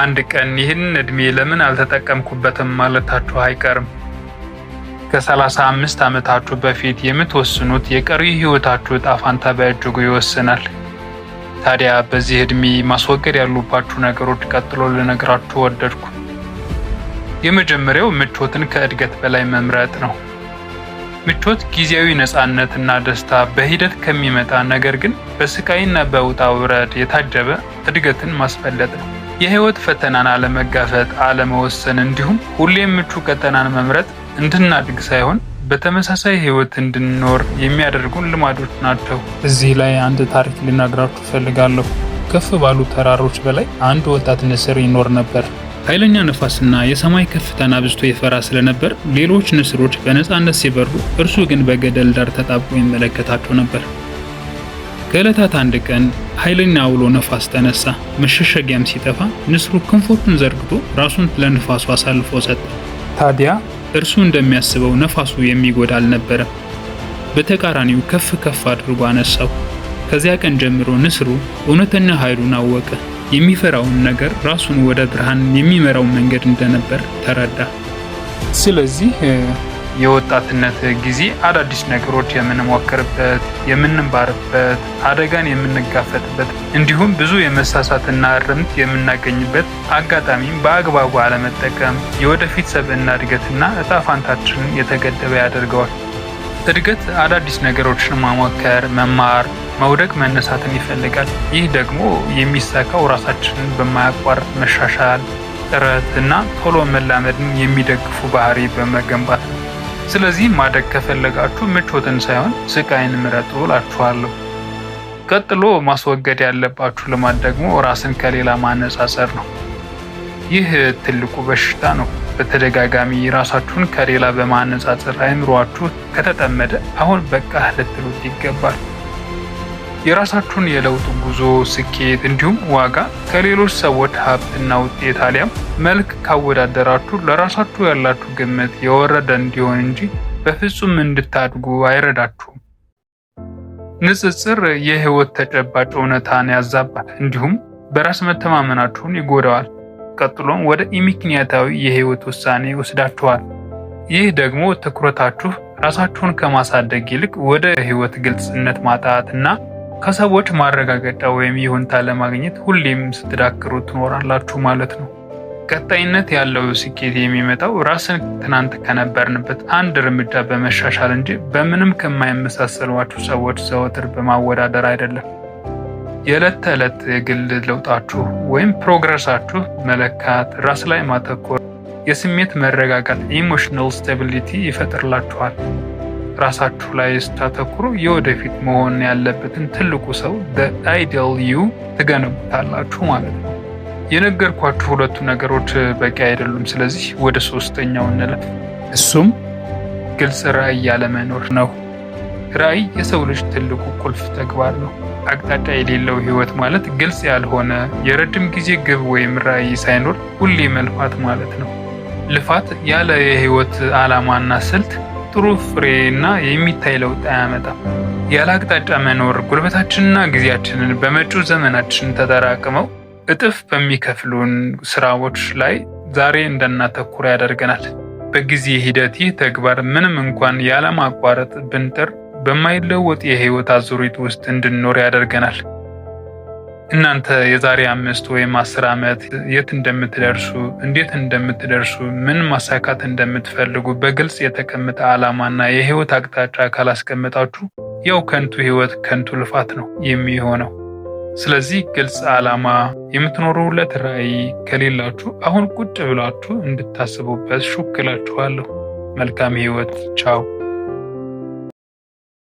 አንድ ቀን ይህን እድሜ ለምን አልተጠቀምኩበትም ማለታችሁ አይቀርም። ከ35 ዓመታችሁ በፊት የምትወስኑት የቀሪ ህይወታችሁ ዕጣ ፈንታ በእጅጉ ይወስናል። ታዲያ በዚህ እድሜ ማስወገድ ያሉባችሁ ነገሮች ቀጥሎ ልነግራችሁ ወደድኩ። የመጀመሪያው ምቾትን ከእድገት በላይ መምረጥ ነው። ምቾት ጊዜያዊ ነፃነትና ደስታ በሂደት ከሚመጣ ነገር ግን በስቃይና በውጣ ውረድ የታጀበ እድገትን ማስፈለጥ ነው። የህይወት ፈተናን አለመጋፈጥ፣ አለመወሰን እንዲሁም ሁሌም ምቹ ቀጠናን መምረጥ እንድናድግ ሳይሆን በተመሳሳይ ህይወት እንድንኖር የሚያደርጉን ልማዶች ናቸው። እዚህ ላይ አንድ ታሪክ ልነግራችሁ ፈልጋለሁ። ከፍ ባሉ ተራሮች በላይ አንድ ወጣት ንስር ይኖር ነበር። ኃይለኛ ነፋስና የሰማይ ከፍታን አብዝቶ ይፈራ ስለነበር ሌሎች ንስሮች በነፃነት ሲበሩ፣ እርሱ ግን በገደል ዳር ተጣብቆ ይመለከታቸው ነበር። ከዕለታት አንድ ቀን ኃይለኛ አውሎ ነፋስ ተነሳ። መሸሸጊያም ሲጠፋ ንስሩ ክንፎቹን ዘርግቶ ራሱን ለነፋሱ አሳልፎ ሰጠ። ታዲያ እርሱ እንደሚያስበው ነፋሱ የሚጎዳ አልነበረም። በተቃራኒው ከፍ ከፍ አድርጎ አነሳው። ከዚያ ቀን ጀምሮ ንስሩ እውነተኛ ኃይሉን አወቀ። የሚፈራውን ነገር ራሱን ወደ ብርሃን የሚመራው መንገድ እንደነበር ተረዳ። ስለዚህ የወጣትነት ጊዜ አዳዲስ ነገሮች የምንሞክርበት፣ የምንማርበት፣ አደጋን የምንጋፈጥበት እንዲሁም ብዙ የመሳሳትና እርምት የምናገኝበት አጋጣሚም በአግባቡ አለመጠቀም የወደፊት ሰብዕና እድገትና ዕጣ ፈንታችንን የተገደበ ያደርገዋል። እድገት አዳዲስ ነገሮችን መሞከር፣ መማር፣ መውደቅ፣ መነሳትን ይፈልጋል። ይህ ደግሞ የሚሳካው ራሳችንን በማያቋርጥ መሻሻል፣ ጥረት እና ቶሎ መላመድን የሚደግፉ ባህሪ በመገንባት ነው። ስለዚህ ማደግ ከፈለጋችሁ ምቾትን ሳይሆን ስቃይን ምረጡ እላችኋለሁ። ቀጥሎ ማስወገድ ያለባችሁ ልማድ ደግሞ ራስን ከሌላ ማነጻጸር ነው። ይህ ትልቁ በሽታ ነው። በተደጋጋሚ ራሳችሁን ከሌላ በማነጻጸር አእምሯችሁ ከተጠመደ አሁን በቃ ልትሉት ይገባል። የራሳችሁን የለውጥ ጉዞ፣ ስኬት እንዲሁም ዋጋ ከሌሎች ሰዎች ሀብትና ውጤት አሊያም መልክ ካወዳደራችሁ ለራሳችሁ ያላችሁ ግምት የወረደ እንዲሆን እንጂ በፍጹም እንድታድጉ አይረዳችሁም። ንጽጽር የህይወት ተጨባጭ እውነታን ያዛባል፣ እንዲሁም በራስ መተማመናችሁን ይጎዳዋል። ቀጥሎም ወደ ኢምክንያታዊ የህይወት ውሳኔ ይወስዳችኋል። ይህ ደግሞ ትኩረታችሁ ራሳችሁን ከማሳደግ ይልቅ ወደ ህይወት ግልጽነት ማጣትና ከሰዎች ማረጋገጫ ወይም ይሁንታ ለማግኘት ሁሌም ስትዳክሩ ትኖራላችሁ ማለት ነው። ቀጣይነት ያለው ስኬት የሚመጣው ራስን ትናንት ከነበርንበት አንድ እርምጃ በመሻሻል እንጂ በምንም ከማይመሳሰሏችሁ ሰዎች ዘወትር በማወዳደር አይደለም። የዕለት ተዕለት የግል ለውጣችሁ ወይም ፕሮግረሳችሁ መለካት፣ ራስ ላይ ማተኮር የስሜት መረጋጋት ኢሞሽናል ስታቢሊቲ ይፈጥርላችኋል። ራሳችሁ ላይ ስታተኩሩ የወደፊት መሆን ያለበትን ትልቁ ሰው አይዲያል ዩ ትገነቡታላችሁ ማለት ነው። የነገርኳችሁ ሁለቱ ነገሮች በቂ አይደሉም። ስለዚህ ወደ ሶስተኛው እንለፍ። እሱም ግልጽ ራዕይ ያለመኖር ነው። ራዕይ የሰው ልጅ ትልቁ ቁልፍ ተግባር ነው። አቅጣጫ የሌለው ህይወት ማለት ግልጽ ያልሆነ የረጅም ጊዜ ግብ ወይም ራዕይ ሳይኖር ሁሌ መልፋት ማለት ነው። ልፋት ያለ የህይወት ዓላማና ስልት ጥሩ ፍሬና የሚታይ ለውጥ አያመጣም። ያለ አቅጣጫ መኖር ጉልበታችንና ጊዜያችንን በመጪው ዘመናችን ተጠራቅመው እጥፍ በሚከፍሉን ስራዎች ላይ ዛሬ እንዳናተኩር ያደርገናል። በጊዜ ሂደት ይህ ተግባር ምንም እንኳን ያለማቋረጥ ብንጥር በማይለወጥ የህይወት አዙሪት ውስጥ እንድንኖር ያደርገናል። እናንተ የዛሬ 5 ወይም 10 ዓመት የት እንደምትደርሱ፣ እንዴት እንደምትደርሱ፣ ምን ማሳካት እንደምትፈልጉ በግልጽ የተቀመጠ ዓላማና የህይወት አቅጣጫ ካላስቀመጣችሁ ያው ከንቱ ህይወት፣ ከንቱ ልፋት ነው የሚሆነው። ስለዚህ ግልጽ ዓላማ፣ የምትኖሩለት ራዕይ ከሌላችሁ አሁን ቁጭ ብላችሁ እንድታስቡበት ሹክ እላችኋለሁ። መልካም ህይወት። ቻው።